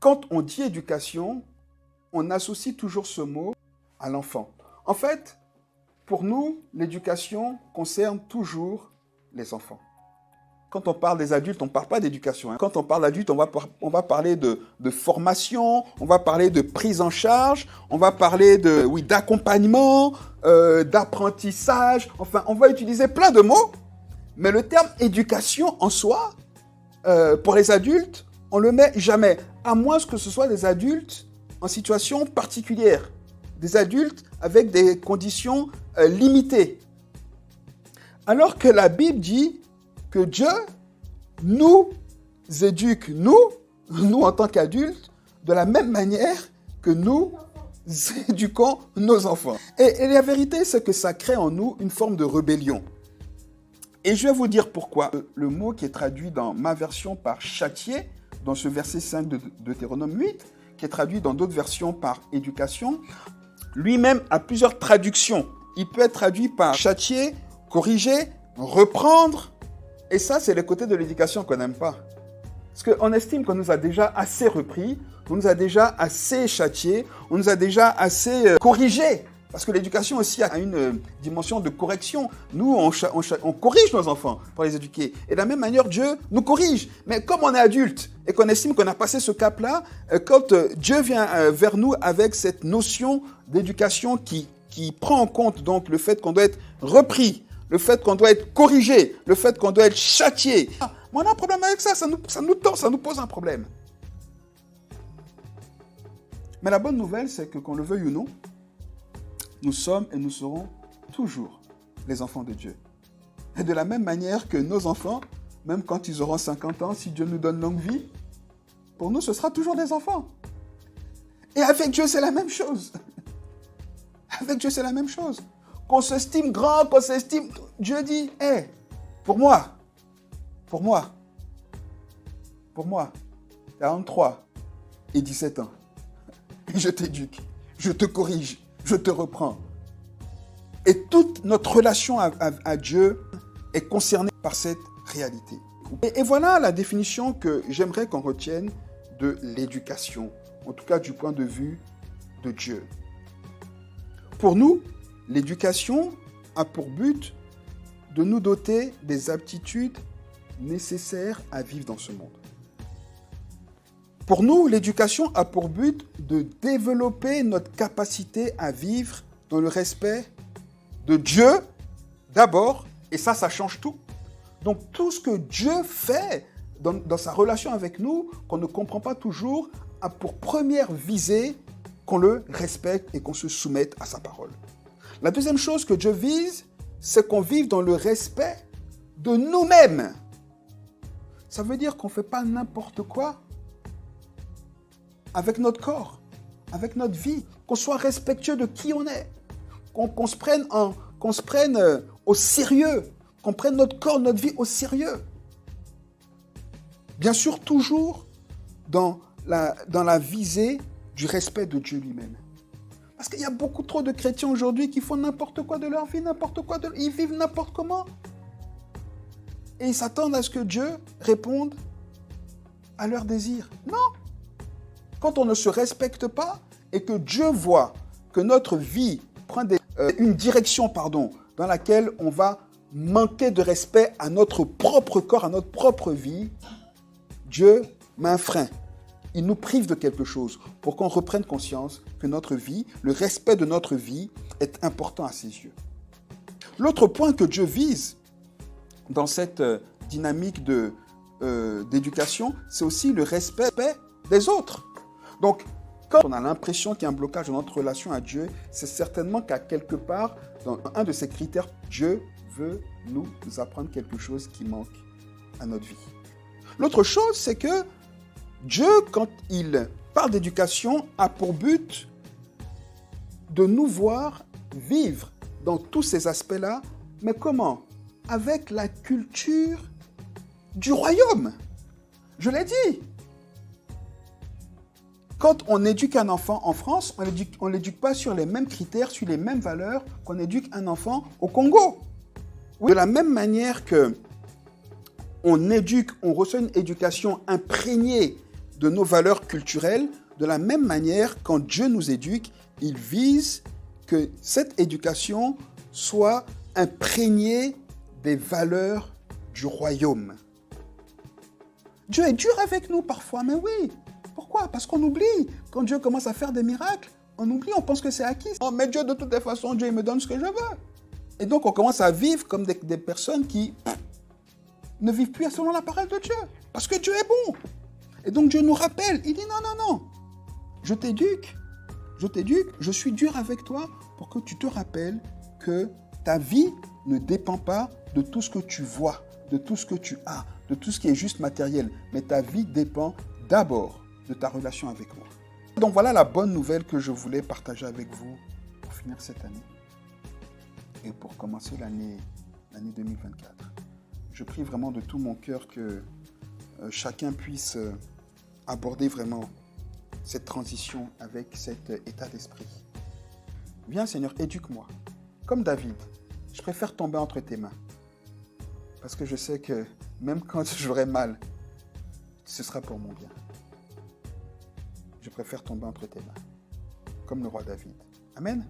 Quand on dit éducation, on associe toujours ce mot à l'enfant. En fait, pour nous, l'éducation concerne toujours les enfants. Quand on parle des adultes, on ne parle pas d'éducation. Quand on parle d'adulte, on va parler de formation, on va parler de prise en charge, on va parler d'accompagnement, d'apprentissage. Enfin, on va utiliser plein de mots. Mais le terme éducation en soi, pour les adultes, on ne le met jamais. À moins que ce soit des adultes en situation particulière. Des adultes avec des conditions limitées. Alors que la Bible dit que Dieu nous éduque, nous en tant qu'adultes, de la même manière que nous éduquons nos enfants. Et la vérité, c'est que ça crée en nous une forme de rébellion. Et je vais vous dire pourquoi. Le mot qui est traduit dans ma version par châtier, dans ce verset 5 de Deutéronome 8, qui est traduit dans d'autres versions par éducation, lui-même a plusieurs traductions. Il peut être traduit par châtier, corriger, reprendre. Et ça, c'est le côté de l'éducation qu'on n'aime pas. Parce qu'on estime qu'on nous a déjà assez repris, on nous a déjà assez châtié, on nous a déjà assez corrigé. Parce que l'éducation aussi a une dimension de correction. Nous, on corrige nos enfants pour les éduquer. Et de la même manière, Dieu nous corrige. Mais comme on est adulte et qu'on estime qu'on a passé ce cap-là, quand Dieu vient vers nous avec cette notion d'éducation qui prend en compte donc le fait qu'on doit être repris, le fait qu'on doit être corrigé, le fait qu'on doit être châtié. Mais on a un problème avec ça, ça nous pose un problème. Mais la bonne nouvelle, c'est que qu'on le veuille ou non, nous sommes et nous serons toujours les enfants de Dieu. Et de la même manière que nos enfants, même quand ils auront 50 ans, si Dieu nous donne longue vie, pour nous, ce sera toujours des enfants. Et avec Dieu, c'est la même chose. Avec Dieu, c'est la même chose. Qu'on s'estime grand, qu'on s'estime... Dieu dit, hé, pour moi, 43 et 17 ans, je t'éduque, je te corrige, je te reprends. Et toute notre relation à Dieu est concernée par cette réalité. Et voilà la définition que j'aimerais qu'on retienne de l'éducation, en tout cas du point de vue de Dieu. Pour nous, l'éducation a pour but de nous doter des aptitudes nécessaires à vivre dans ce monde. Pour nous, l'éducation a pour but de développer notre capacité à vivre dans le respect de Dieu d'abord, et ça change tout. Donc tout ce que Dieu fait dans sa relation avec nous, qu'on ne comprend pas toujours, a pour première visée qu'on le respecte et qu'on se soumette à sa parole. La deuxième chose que Dieu vise, c'est qu'on vive dans le respect de nous-mêmes. Ça veut dire qu'on ne fait pas n'importe quoi avec notre corps, avec notre vie, qu'on soit respectueux de qui on est, qu'on se prenne au sérieux, qu'on prenne notre corps, notre vie au sérieux. Bien sûr, toujours dans la visée du respect de Dieu lui-même. Parce qu'il y a beaucoup trop de chrétiens aujourd'hui qui font n'importe quoi de leur vie, ils vivent n'importe comment. Et ils s'attendent à ce que Dieu réponde à leurs désirs. Non. Quand on ne se respecte pas et que Dieu voit que notre vie prend une direction dans laquelle on va manquer de respect à notre propre corps, à notre propre vie, Dieu met un frein. Il nous prive de quelque chose pour qu'on reprenne conscience que notre vie, le respect de notre vie est important à ses yeux. L'autre point que Dieu vise dans cette dynamique d'éducation, c'est aussi le respect des autres. Donc, quand on a l'impression qu'il y a un blocage dans notre relation à Dieu, c'est certainement qu'à quelque part, dans un de ces critères, Dieu veut nous apprendre quelque chose qui manque à notre vie. L'autre chose, c'est que Dieu, quand il parle d'éducation, a pour but de nous voir vivre dans tous ces aspects-là, mais comment ? Avec la culture du royaume. Je l'ai dit. Quand on éduque un enfant en France, on ne l'éduque pas sur les mêmes critères, sur les mêmes valeurs qu'on éduque un enfant au Congo. De la même manière que on reçoit une éducation imprégnée de nos valeurs culturelles. De la même manière, quand Dieu nous éduque, il vise que cette éducation soit imprégnée des valeurs du royaume. Dieu est dur avec nous parfois, mais oui. Pourquoi? Parce qu'on oublie. Quand Dieu commence à faire des miracles, on oublie, on pense que c'est acquis. Oh, mais Dieu, de toutes les façons, Dieu il me donne ce que je veux. Et donc, on commence à vivre comme des personnes qui ne vivent plus selon la parole de Dieu. Parce que Dieu est bon. Et donc, Dieu nous rappelle. Il dit non, non, non. Je t'éduque, je suis dur avec toi pour que tu te rappelles que ta vie ne dépend pas de tout ce que tu vois, de tout ce que tu as, de tout ce qui est juste matériel. Mais ta vie dépend d'abord de ta relation avec moi. Donc voilà la bonne nouvelle que je voulais partager avec vous pour finir cette année et pour commencer l'année 2024. Je prie vraiment de tout mon cœur que chacun puisse aborder vraiment cette transition avec cet état d'esprit. Viens Seigneur, éduque-moi. Comme David, je préfère tomber entre tes mains. Parce que je sais que même quand j'aurai mal, ce sera pour mon bien. Je préfère tomber entre tes mains. Comme le roi David. Amen.